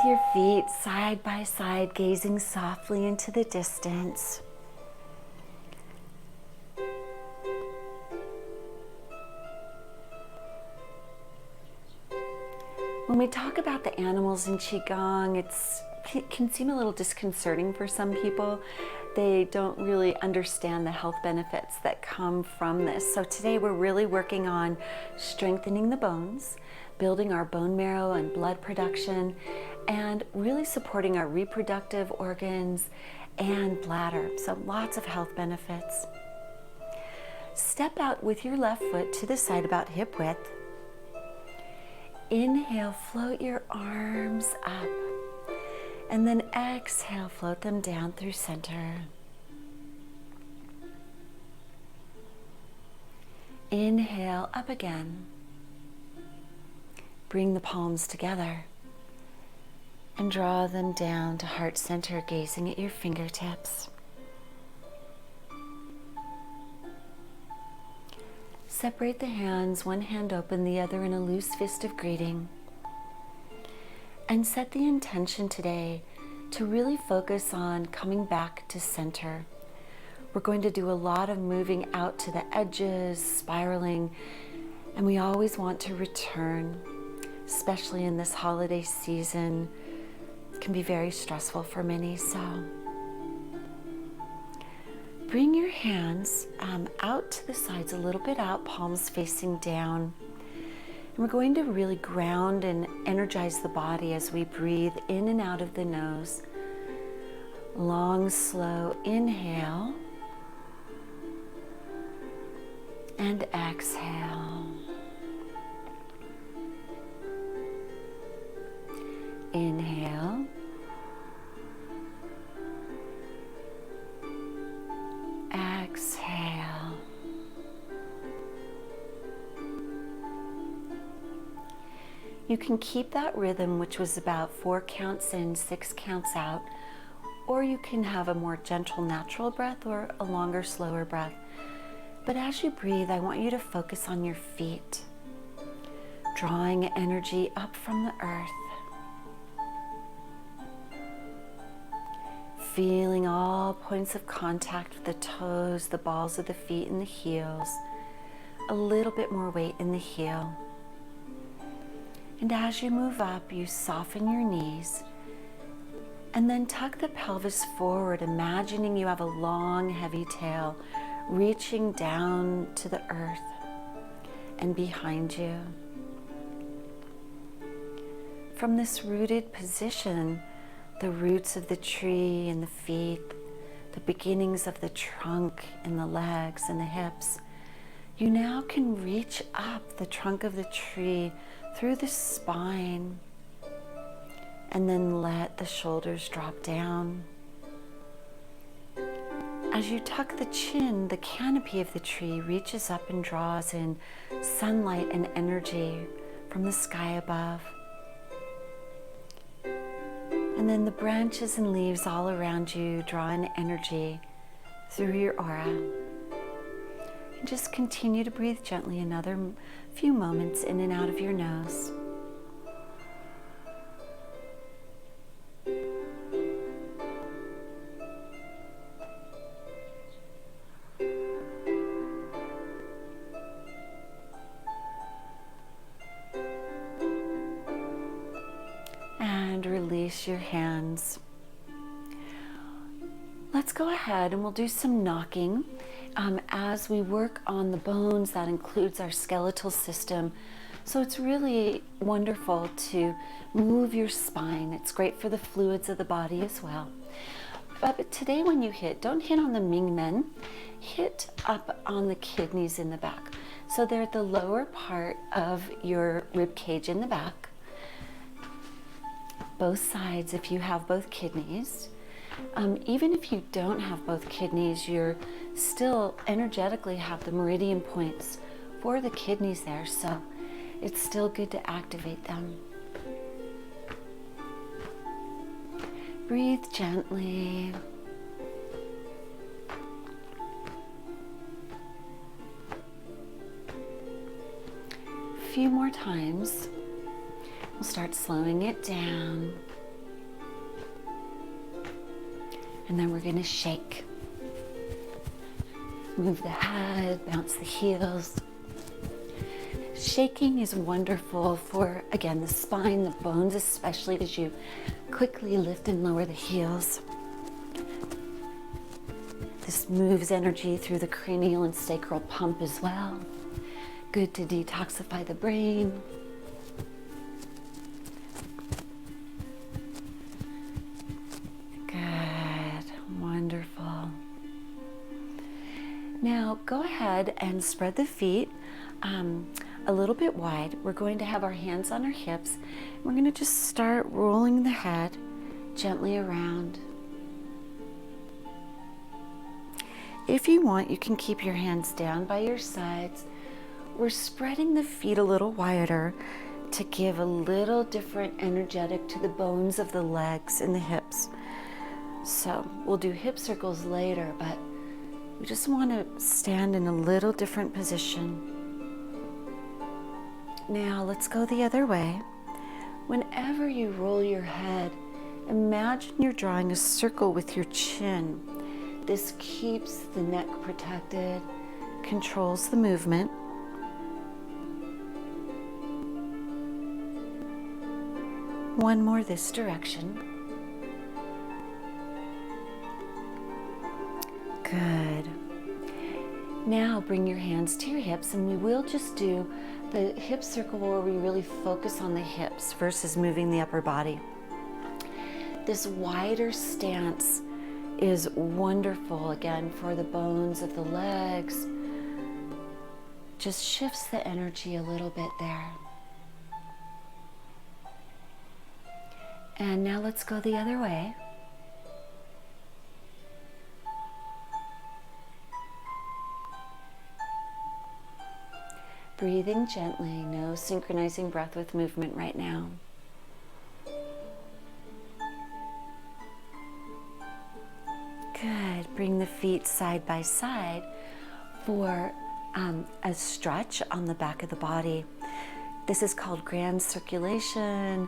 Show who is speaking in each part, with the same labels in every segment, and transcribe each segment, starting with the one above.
Speaker 1: your feet side by side, gazing softly into the distance. When we talk about the animals in Qigong, it can seem a little disconcerting for some people. They don't really understand the health benefits that come from this. So today we're really working on strengthening the bones, building our bone marrow and blood production, and really supporting our reproductive organs and bladder. So lots of health benefits. Step out with your left foot to the side about hip width. Inhale, float your arms up. And then exhale, float them down through center. Inhale, up again. Bring the palms together and draw them down to heart center, gazing at your fingertips. Separate the hands, one hand open, the other in a loose fist of greeting. And set the intention today to really focus on coming back to center. We're going to do a lot of moving out to the edges, spiraling, and we always want to return, especially in this holiday season. It can be very stressful for many, so bring your hands out to the sides, a little bit out, palms facing down. And we're going to really ground and energize the body as we breathe in and out of the nose. Long, slow inhale and exhale. Inhale. Exhale. You can keep that rhythm, which was about 4 counts in, 6 counts out, or you can have a more gentle, natural breath or a longer, slower breath. But as you breathe, I want you to focus on your feet, drawing energy up from the earth. Feeling all points of contact with the toes, the balls of the feet, and the heels. A little bit more weight in the heel. And as you move up, you soften your knees. And then tuck the pelvis forward, imagining you have a long, heavy tail reaching down to the earth and behind you. From this rooted position, the roots of the tree and the feet, the beginnings of the trunk and the legs and the hips, you now can reach up the trunk of the tree through the spine and then let the shoulders drop down. As you tuck the chin, the canopy of the tree reaches up and draws in sunlight and energy from the sky above. And then the branches and leaves all around you draw in energy through your aura. And just continue to breathe gently another few moments in and out of your nose. And release your hands. Let's go ahead and we'll do some knocking. As we work on the bones, that includes our skeletal system. So it's really wonderful to move your spine. It's great for the fluids of the body as well. But today when you hit, don't hit on the Ming Men, hit up on the kidneys in the back. So they're at the lower part of your rib cage in the back. Both sides, if you have both kidneys. Even if you don't have both kidneys, you're still energetically have the meridian points for the kidneys there, so it's still good to activate them. Breathe gently. A few more times. We'll start slowing it down. And then we're going to shake. Move the head, bounce the heels. Shaking is wonderful for, again, the spine, the bones, especially as you quickly lift and lower the heels. This moves energy through the cranial and sacral pump as well. Good to detoxify the brain. Good, wonderful. Now go ahead and spread the feet a little bit wide. We're going to have our hands on our hips. We're going to just start rolling the head gently around. If you want, you can keep your hands down by your sides. We're spreading the feet a little wider to give a little different energetic to the bones of the legs and the hips. So we'll do hip circles later, but we just want to stand in a little different position. Now let's go the other way. Whenever you roll your head, imagine you're drawing a circle with your chin. This keeps the neck protected, controls the movement. One more this direction. Good. Now bring your hands to your hips, and we will just do the hip circle where we really focus on the hips versus moving the upper body. This wider stance is wonderful, again, for the bones of the legs. Just shifts the energy a little bit there. And now let's go the other way. Breathing gently, no synchronizing breath with movement right now. Good. Bring the feet side by side for a stretch on the back of the body. This is called grand circulation,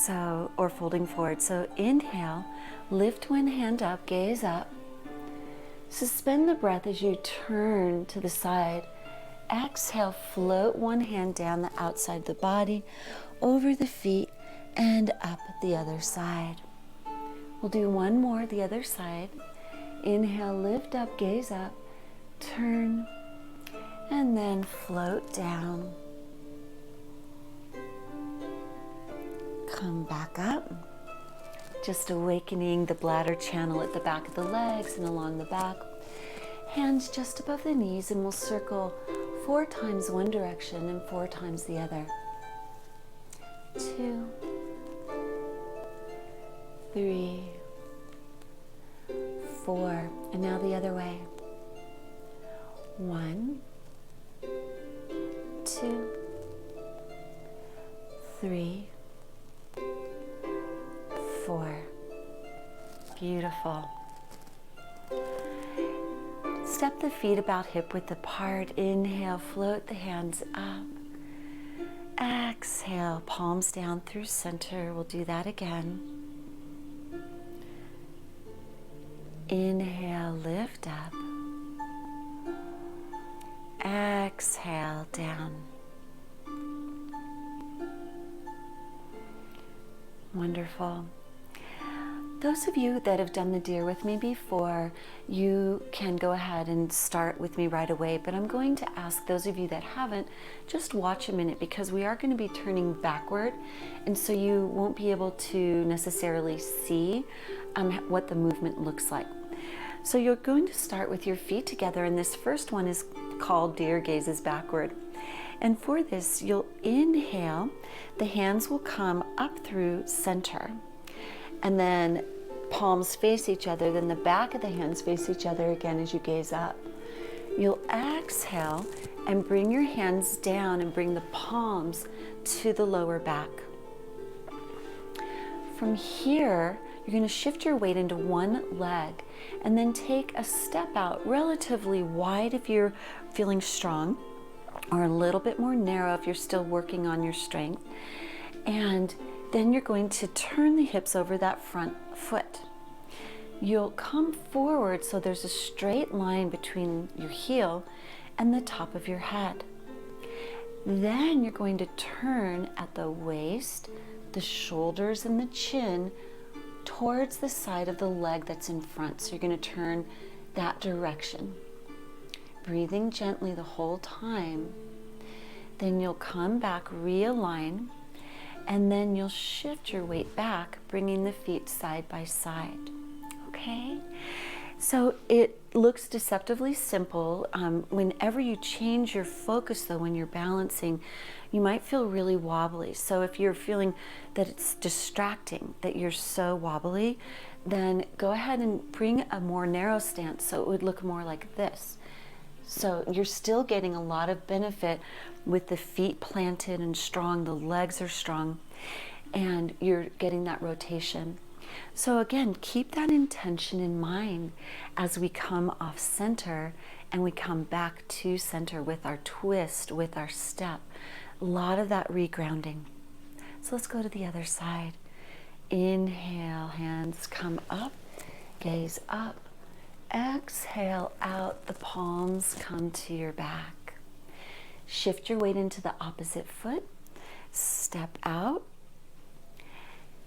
Speaker 1: or folding forward. So inhale, lift one hand up, gaze up. Suspend the breath as you turn to the side. Exhale, float one hand down the outside of the body, over the feet, and up the other side. We'll do one more, the other side. Inhale, lift up, gaze up, turn, and then float down. Come back up. Just awakening the bladder channel at the back of the legs and along the back. Hands just above the knees, and we'll circle 4 times one direction and 4 times the other. 2, 3, 4, and now the other way. 1, 2, 3, 4. Beautiful. Step the feet about hip width apart. Inhale, float the hands up. Exhale, palms down through center. We'll do that again. Inhale, lift up. Exhale, down. Wonderful. Those of you that have done the deer with me before, you can go ahead and start with me right away, but I'm going to ask those of you that haven't, just watch a minute, because we are going to be turning backward, and so you won't be able to necessarily see what the movement looks like. So you're going to start with your feet together, and this first one is called Deer Gazes Backward. And for this, you'll inhale, the hands will come up through center, and then palms face each other, then the back of the hands face each other again as you gaze up. You'll exhale and bring your hands down and bring the palms to the lower back. From here, you're going to shift your weight into one leg and then take a step out relatively wide if you're feeling strong, or a little bit more narrow if you're still working on your strength. And then you're going to turn the hips over that front foot. you'll come forward so there's a straight line between your heel and the top of your head. Then you're going to turn at the waist, the shoulders, and the chin towards the side of the leg that's in front. So you're going to turn that direction. Breathing gently the whole time. Then you'll come back, realign, and then you'll shift your weight back, bringing the feet side by side. Okay? So it looks deceptively simple. Whenever you change your focus, though, when you're balancing, you might feel really wobbly. So if you're feeling that it's distracting, that you're so wobbly, then go ahead and bring a more narrow stance so it would look more like this. So you're still getting a lot of benefit with the feet planted and strong, the legs are strong, and you're getting that rotation. So again, keep that intention in mind as we come off center and we come back to center with our twist, with our step. A lot of that regrounding. So let's go to the other side. Inhale, hands come up, gaze up. Exhale out, the palms come to your back. Shift your weight into the opposite foot. Step out.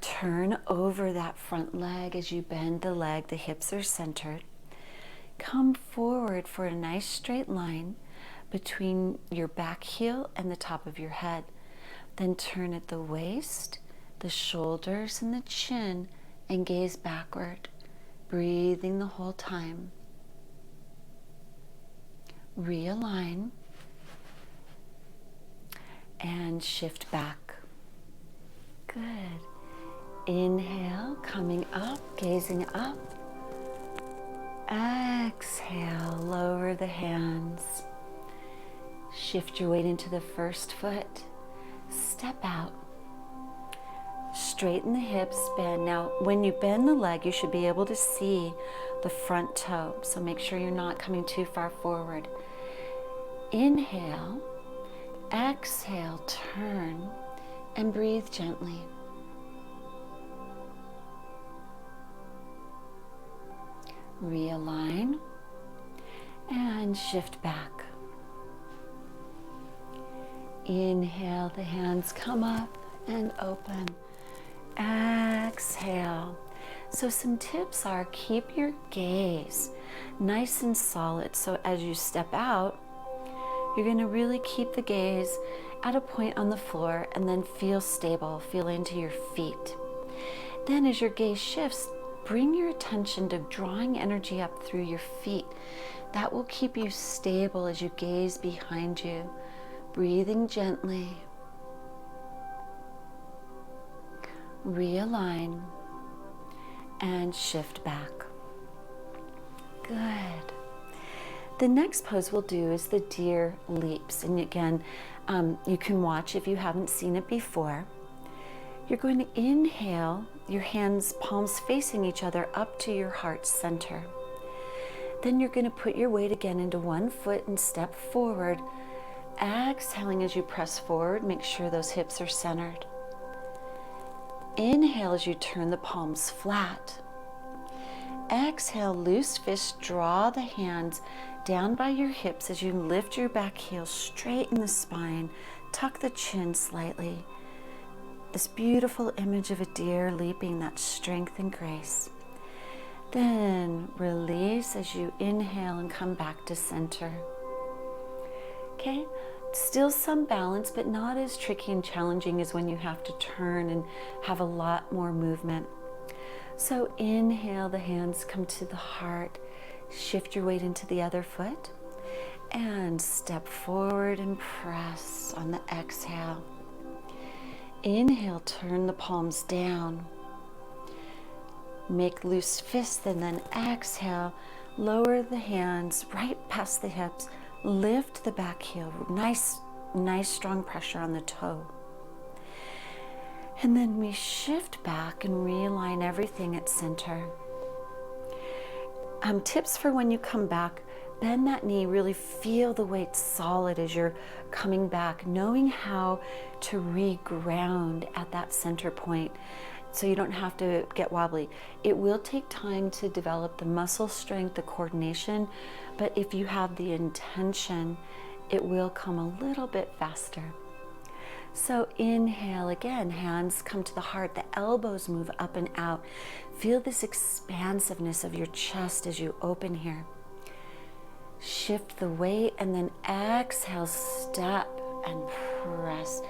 Speaker 1: Turn over that front leg as you bend the leg, the hips are centered. Come forward for a nice straight line between your back heel and the top of your head. Then turn at the waist, the shoulders, and the chin, and gaze backward, breathing the whole time. Realign and shift back. Good. Inhale, coming up, gazing up. Exhale, lower the hands. Shift your weight into the first foot. Step out. Straighten the hips, bend. Now, when you bend the leg, you should be able to see the front toe. So make sure you're not coming too far forward. Inhale, exhale, turn, and breathe gently. Realign and shift back. Inhale, the hands come up and open. Exhale. So some tips are keep your gaze nice and solid. So as you step out, you're going to really keep the gaze at a point on the floor and then feel stable, feel into your feet. Then as your gaze shifts, bring your attention to drawing energy up through your feet. That will keep you stable as you gaze behind you, breathing gently. Realign and shift back. Good. The next pose we'll do is the deer leaps. And again, you can watch if you haven't seen it before. You're going to inhale, your hands, palms facing each other up to your heart center. Then you're going to put your weight again into one foot and step forward. Exhaling as you press forward, make sure those hips are centered. Inhale as you turn the palms flat. Exhale, loose fists, draw the hands down by your hips as you lift your back heel, straighten the spine, tuck the chin slightly. This beautiful image of a deer leaping, that strength and grace. Then release as you inhale and come back to center. Okay, still some balance, but not as tricky and challenging as when you have to turn and have a lot more movement. So inhale, the hands come to the heart, shift your weight into the other foot, and step forward and press on the exhale. Inhale, turn the palms down. Make loose fists, and then exhale, lower the hands right past the hips, lift the back heel, nice strong pressure on the toe. And then we shift back and realign everything at center. Tips for when you come back: bend that knee, really feel the weight solid as you're coming back, knowing how to reground at that center point. so you don't have to get wobbly. It will take time to develop the muscle strength, the coordination, but if you have the intention, it will come a little bit faster. So inhale again, hands come to the heart, the elbows move up and out. Feel this expansiveness of your chest as you open here. Shift the weight and then exhale, step and press.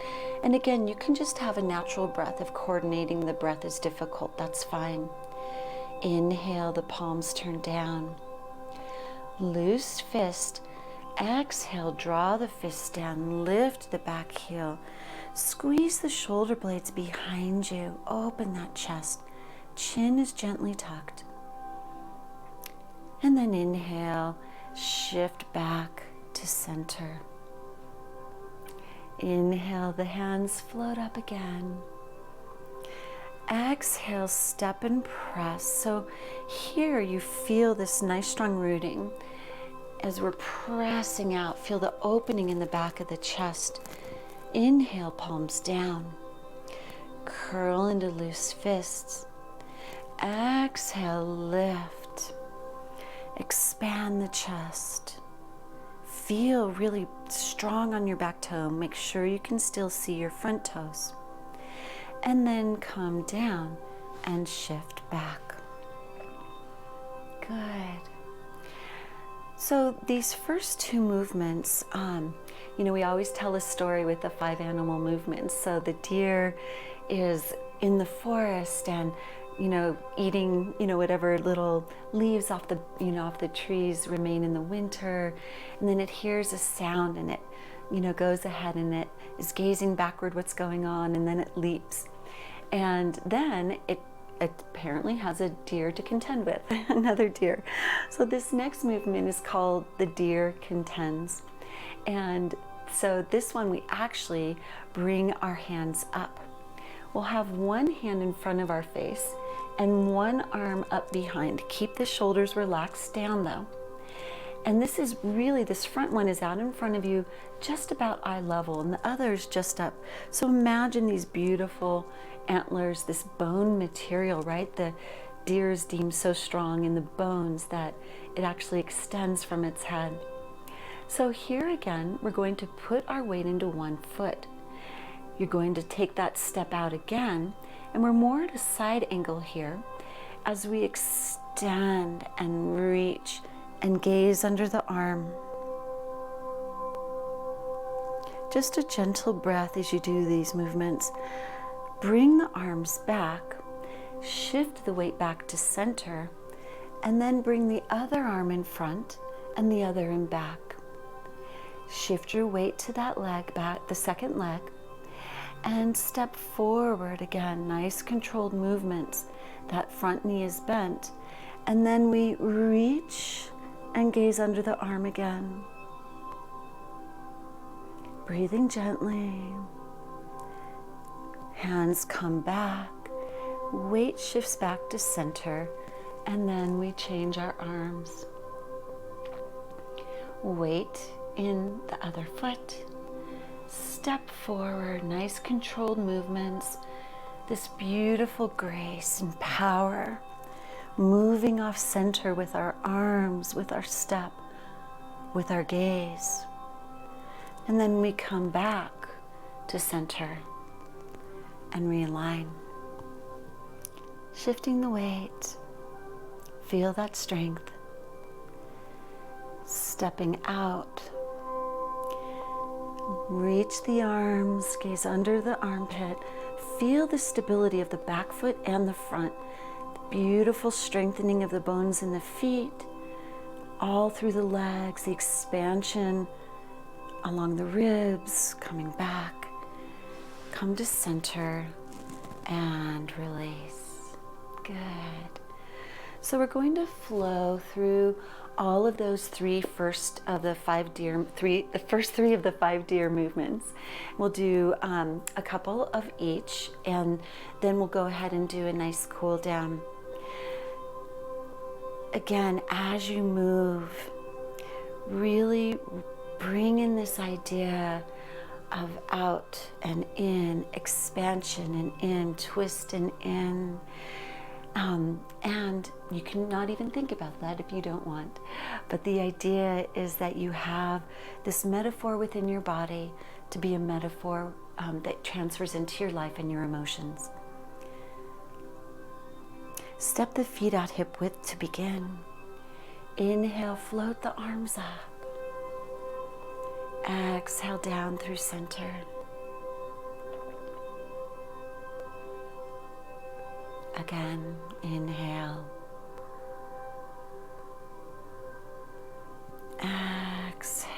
Speaker 1: And again, you can just have a natural breath. If coordinating the breath is difficult, that's fine. Inhale, the palms turn down. Loose fist. Exhale, draw the fist down, lift the back heel. Squeeze the shoulder blades behind you. Open that chest. Chin is gently tucked. And then inhale, shift back to center. Inhale, the hands float up again. Exhale, step and press. So here you feel this nice strong rooting. As we're pressing out, feel the opening in the back of the chest. Inhale, palms down. Curl into loose fists. Exhale, lift. Expand the chest. Feel really strong on your back toe. Make sure you can still see your front toes. And then come down and shift back. Good. So these first two movements, we always tell a story with the 5 animal movements. So the deer is in the forest and eating, whatever little leaves off the trees remain in the winter. And then it hears a sound and it, goes ahead and it is gazing backward what's going on, and then it leaps. And then it apparently has a deer to contend with, another deer. So this next movement is called the deer contends. And so this one, we actually bring our hands up. We'll have one hand in front of our face and one arm up behind. Keep the shoulders relaxed down though. And this front one is out in front of you, just about eye level, and the other is just up. So imagine these beautiful antlers, this bone material, right? The deer is deemed so strong in the bones that it actually extends from its head. So here again, we're going to put our weight into one foot. You're going to take that step out again, and we're more at a side angle here as we extend and reach and gaze under the arm. Just a gentle breath as you do these movements. Bring the arms back, shift the weight back to center, and then bring the other arm in front and the other in back. Shift your weight to that leg back, the second leg, and step forward again. Nice controlled movements. That front knee is bent. And then we reach and gaze under the arm again. Breathing gently. Hands come back. Weight shifts back to center. And then we change our arms. Weight in the other foot. Step forward, nice controlled movements. This beautiful grace and power. Moving off center with our arms, with our step, with our gaze. And then we come back to center and realign. Shifting the weight. Feel that strength. Stepping out. Reach the arms, gaze under the armpit. Feel the stability of the back foot and the front. The beautiful strengthening of the bones in the feet, all through the legs, the expansion along the ribs, coming back. Come to center and release. Good. So we're going to flow through all of those the first 3 of the 5 deer movements. We'll do a couple of each, and then we'll go ahead and do a nice cool down. Again, as you move, really bring in this idea of out and in, expansion and in, twist and in. And you can not even think about that if you don't want. But the idea is that you have this metaphor within your body to be a metaphor that transfers into your life and your emotions. Step the feet out hip width to begin. Inhale, float the arms up. Exhale down through center. Again, inhale. Exhale.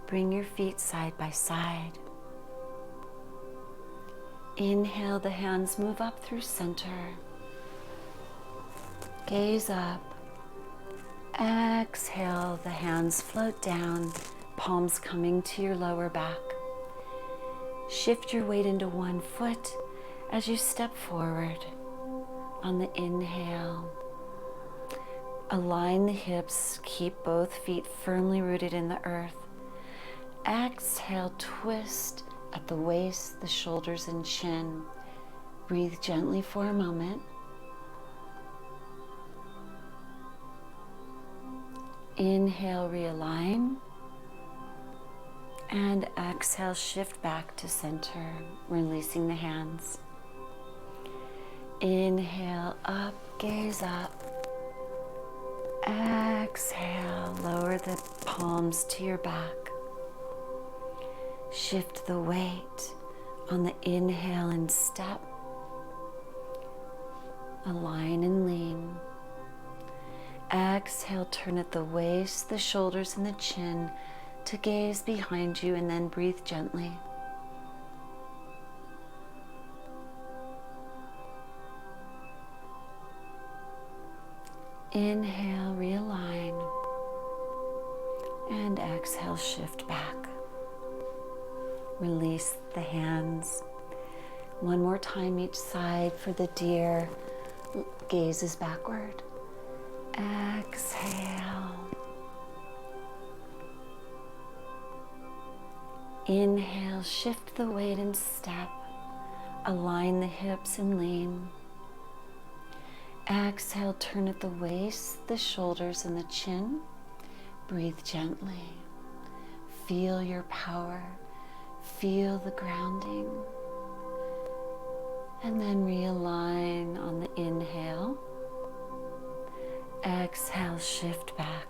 Speaker 1: Bring your feet side by side. Inhale, the hands move up through center. Gaze up. Exhale, the hands float down, palms coming to your lower back. Shift your weight into one foot as you step forward. On the inhale, align the hips, keep both feet firmly rooted in the earth. Exhale, twist at the waist, the shoulders, and chin. Breathe gently for a moment. Inhale, realign. And exhale, shift back to center, releasing the hands. Inhale, up, gaze up. Exhale, lower the palms to your back. Shift the weight on the inhale and step. Align and lean. Exhale, turn at the waist, the shoulders, and the chin to gaze behind you, and then breathe gently. Inhale, realign, and exhale, shift back. Release the hands. One more time each side for the deer. Gazes backward. Exhale. Inhale, shift the weight and step. Align the hips and lean. Exhale, turn at the waist, the shoulders, and the chin. Breathe gently. Feel your power. Feel the grounding. And then realign on the inhale. Exhale, shift back.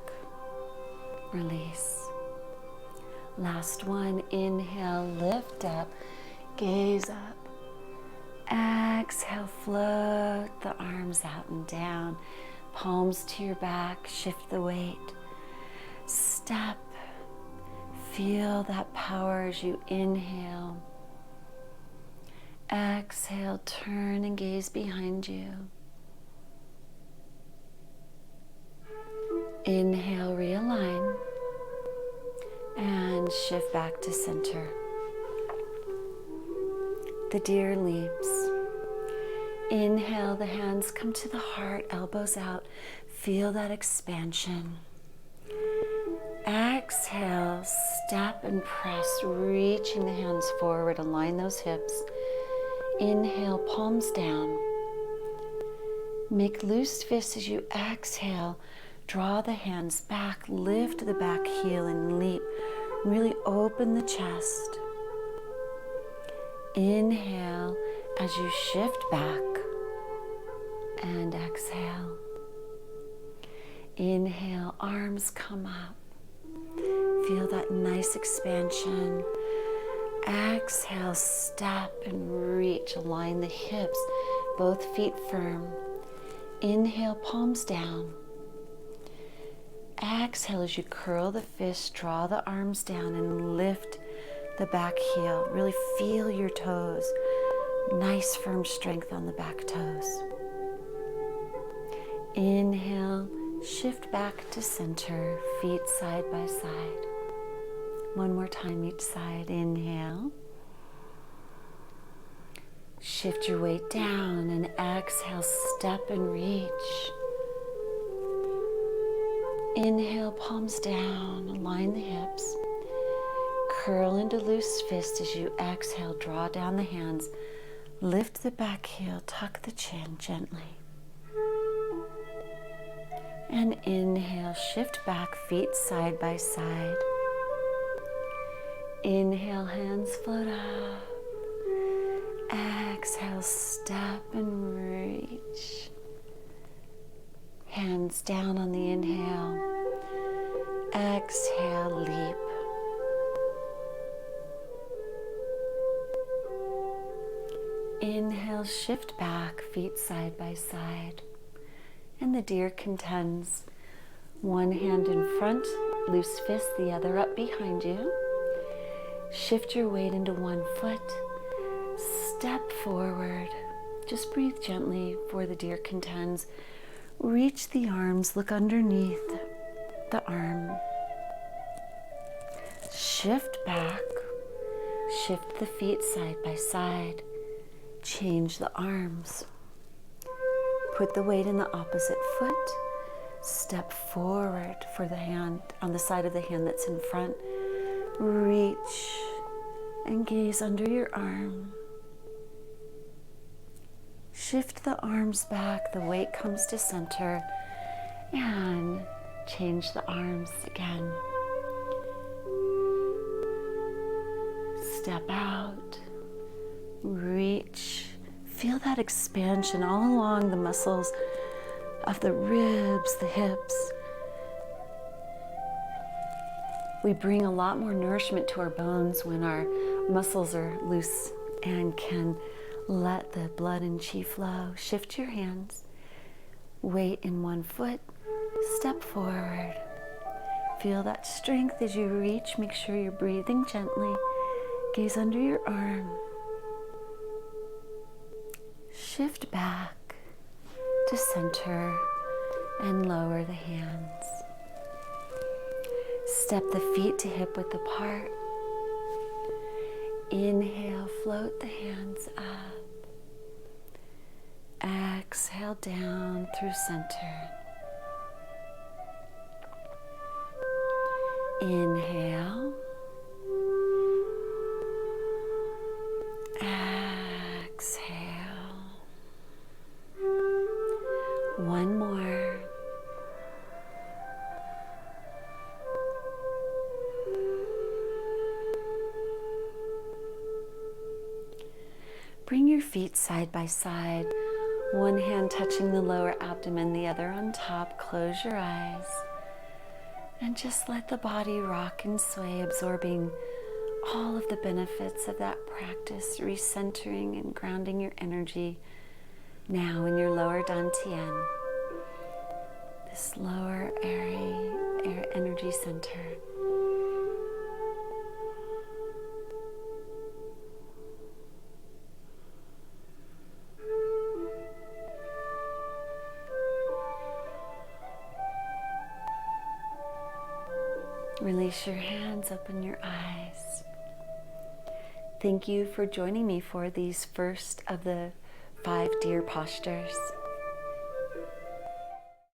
Speaker 1: Release. Last one, inhale, lift up, gaze up. Exhale, float the arms out and down. Palms to your back, shift the weight. Step. Feel that power as you inhale. Exhale, turn and gaze behind you. Inhale, realign. And shift back to center. The deer leaps. Inhale, the hands come to the heart, elbows out. Feel that expansion. Exhale, step and press, reaching the hands forward, align those hips. Inhale, palms down. Make loose fists as you exhale. Draw the hands back, lift the back heel and leap. Really open the chest. Inhale as you shift back and exhale. Inhale, arms come up. Feel that nice expansion. Exhale, step and reach. Align the hips, both feet firm. Inhale, palms down. Exhale as you curl the fists, draw the arms down and lift the back heel. Really feel your toes. Nice firm strength on the back toes. Inhale, shift back to center, feet side by side. One more time each side. Inhale. Shift your weight down and exhale, step and reach. Inhale, palms down, align the hips. Curl into loose fist as you exhale, draw down the hands. Lift the back heel, tuck the chin gently. And inhale, shift back, feet side by side. Inhale, hands float up. Exhale, step and reach. Hands down on the inhale. Exhale, leap. Inhale, shift back, feet side by side. And the deer contends. One hand in front, loose fist, the other up behind you. Shift your weight into one foot. Step forward. Just breathe gently for the deer contends. Reach the arms, look underneath the arm. Shift back. Shift the feet side by side. Change the arms. Put the weight in the opposite foot. Step forward for the hand on the side of the hand that's in front. Reach and gaze under your arm. Shift the arms back, the weight comes to center, and change the arms again. Step out, reach, feel that expansion all along the muscles of the ribs, the hips. We bring a lot more nourishment to our bones when our muscles are loose and can let the blood and chi flow. Shift your hands, weight in one foot, step forward. Feel that strength as you reach. Make sure you're breathing gently. Gaze under your arm. Shift back to center and lower the hands. Step the feet to hip width apart. Inhale, float the hands up. Exhale down through center. Inhale. Exhale. One more. Bring your feet side by side, one hand touching the lower abdomen, the other on top. Close your eyes and just let the body rock and sway, absorbing all of the benefits of that practice, recentering and grounding your energy now in your lower dantian, this lower airy energy center. Release your hands, open your eyes. Thank you for joining me for these first of the 5 deer postures.